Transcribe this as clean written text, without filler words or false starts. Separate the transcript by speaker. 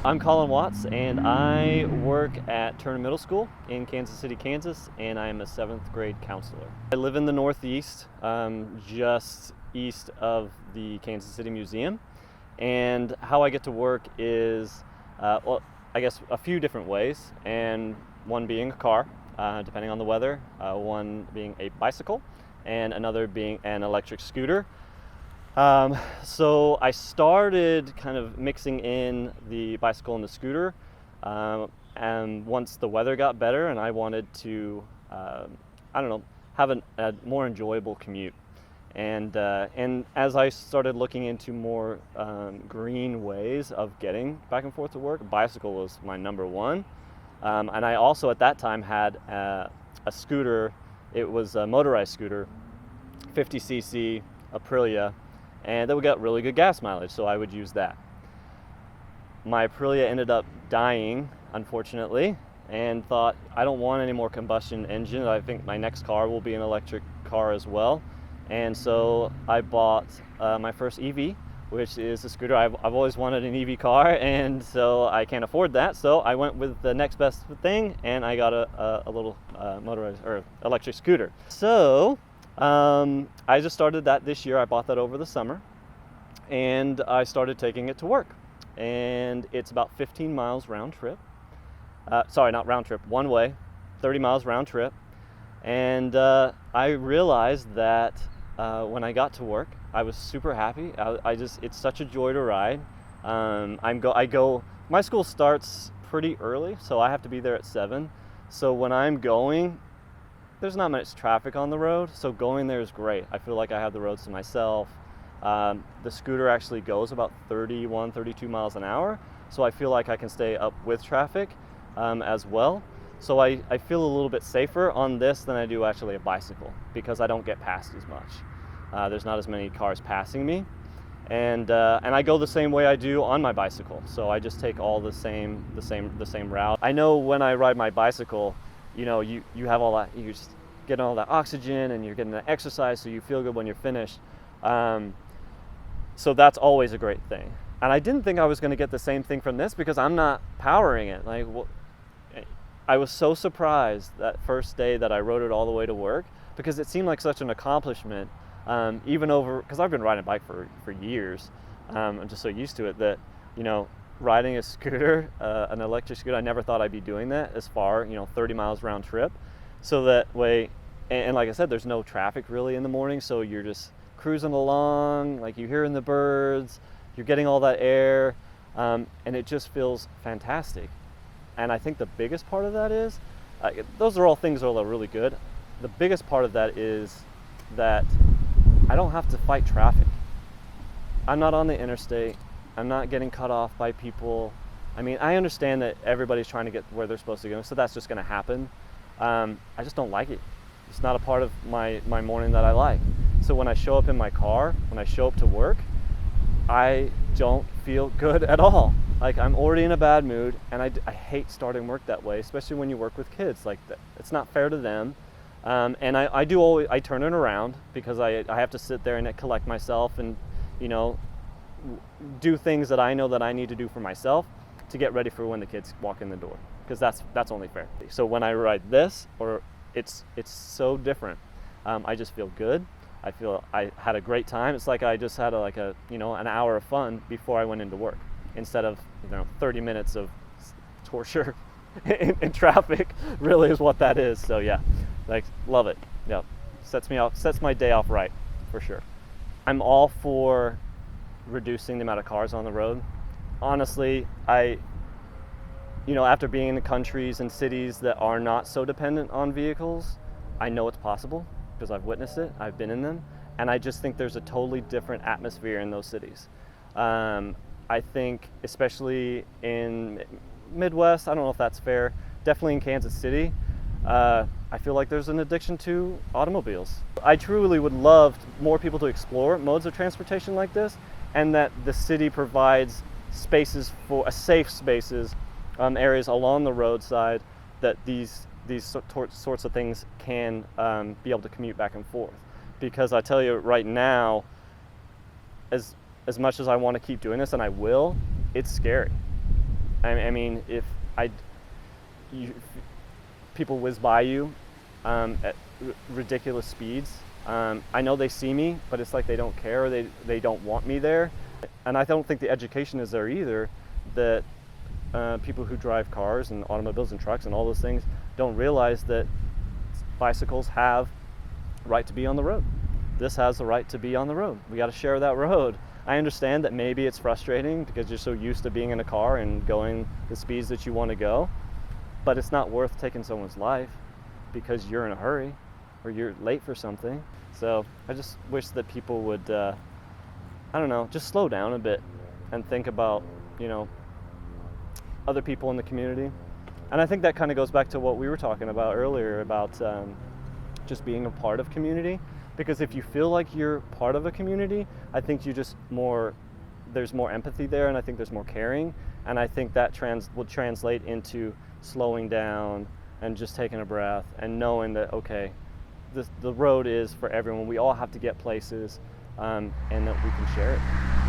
Speaker 1: I'm Colin Watts, and I work at Turner Middle School in Kansas City, Kansas, and I am a 7th grade counselor. I live in the Northeast, just east of the Kansas City Museum, and how I get to work is, I guess a few different ways, and one being a car, depending on the weather, one being a bicycle, and another being an electric scooter. So I started kind of mixing in the bicycle and the scooter, and once the weather got better and I wanted to, have a more enjoyable commute. And as I started looking into more green ways of getting back and forth to work, bicycle was my number one. And I also at that time had a scooter. It was a motorized scooter, 50cc Aprilia, and that would get really good gas mileage, so I would use that. My Aprilia ended up dying, unfortunately, and thought, I don't want any more combustion engine. I think my next car will be an electric car as well. And so I bought my first EV, which is a scooter. I've always wanted an EV car, and so I can't afford that. So I went with the next best thing, and I got a little motorized or electric scooter. So I just started that this year. I bought that over the summer, and I started taking it to work. And it's about 15 miles round trip. Sorry, not round trip, one way, 30 miles round trip. And I realized that when I got to work, I was super happy. It's such a joy to ride. My school starts pretty early, so I have to be there at 7. So when I'm going, there's not much traffic on the road, so going there is great. I feel like I have the roads to myself. The scooter actually goes about 31, 32 miles an hour, so I feel like I can stay up with traffic as well. So I feel a little bit safer on this than I do actually a bicycle, because I don't get passed as much. There's not as many cars passing me, and I go the same way I do on my bicycle. So I just take all the same route. I know when I ride my bicycle, you have all that, you just get all that oxygen and you're getting that exercise, so you feel good when you're finished. So that's always a great thing. And I didn't think I was going to get the same thing from this, because I'm not powering it. I was so surprised that first day that I rode it all the way to work, because it seemed like such an accomplishment, because I've been riding a bike for years. I'm just so used to it that, riding a scooter, an electric scooter, I never thought I'd be doing that as far, 30 miles round trip. So that way, and like I said, there's no traffic really in the morning, so you're just cruising along, like you're hearing the birds, you're getting all that air, and it just feels fantastic. And I think the biggest part of that is, those are all things that are really good. The biggest part of that is that I don't have to fight traffic. I'm not on the interstate. I'm not getting cut off by people. I mean, I understand that everybody's trying to get where they're supposed to go, so that's just going to happen. I just don't like it. It's not a part of my morning that I like. So when I show up in my car, when I show up to work, I don't feel good at all. Like, I'm already in a bad mood, and I hate starting work that way, especially when you work with kids. Like, it's not fair to them. And I turn it around, because I have to sit there and collect myself and, do things that I know that I need to do for myself to get ready for when the kids walk in the door, because that's only fair. So when I ride this, it's so different. I just feel good. I feel I had a great time. It's like I just had an hour of fun before I went into work, instead of 30 minutes of torture in traffic. Really is what that is. So yeah, love it. Yeah, sets my day off right, for sure. I'm all for reducing the amount of cars on the road. Honestly, after being in the countries and cities that are not so dependent on vehicles, I know it's possible, because I've witnessed it, I've been in them, and I just think there's a totally different atmosphere in those cities. I think, especially in Midwest, I don't know if that's fair, definitely in Kansas City, I feel like there's an addiction to automobiles. I truly would love more people to explore modes of transportation like this, and that the city provides spaces for safe spaces, areas along the roadside, that these sorts of things can be able to commute back and forth. Because I tell you right now, as much as I want to keep doing this, and I will, it's scary. I mean, if you, people whiz by you at ridiculous speeds. I know they see me, but it's like they don't care, or they don't want me there. And I don't think the education is there either, that people who drive cars and automobiles and trucks and all those things don't realize that bicycles have right to be on the road. This has the right to be on the road. We got to share that road. I understand that maybe it's frustrating because you're so used to being in a car and going the speeds that you want to go, but it's not worth taking someone's life because you're in a hurry or you're late for something. So I just wish that people would, I don't know, just slow down a bit and think about, other people in the community. And I think that kind of goes back to what we were talking about earlier about just being a part of community. Because if you feel like you're part of a community, I think there's more empathy there, and I think there's more caring, and I think that will translate into slowing down and just taking a breath and knowing that, okay, the road is for everyone. We all have to get places, and that we can share it.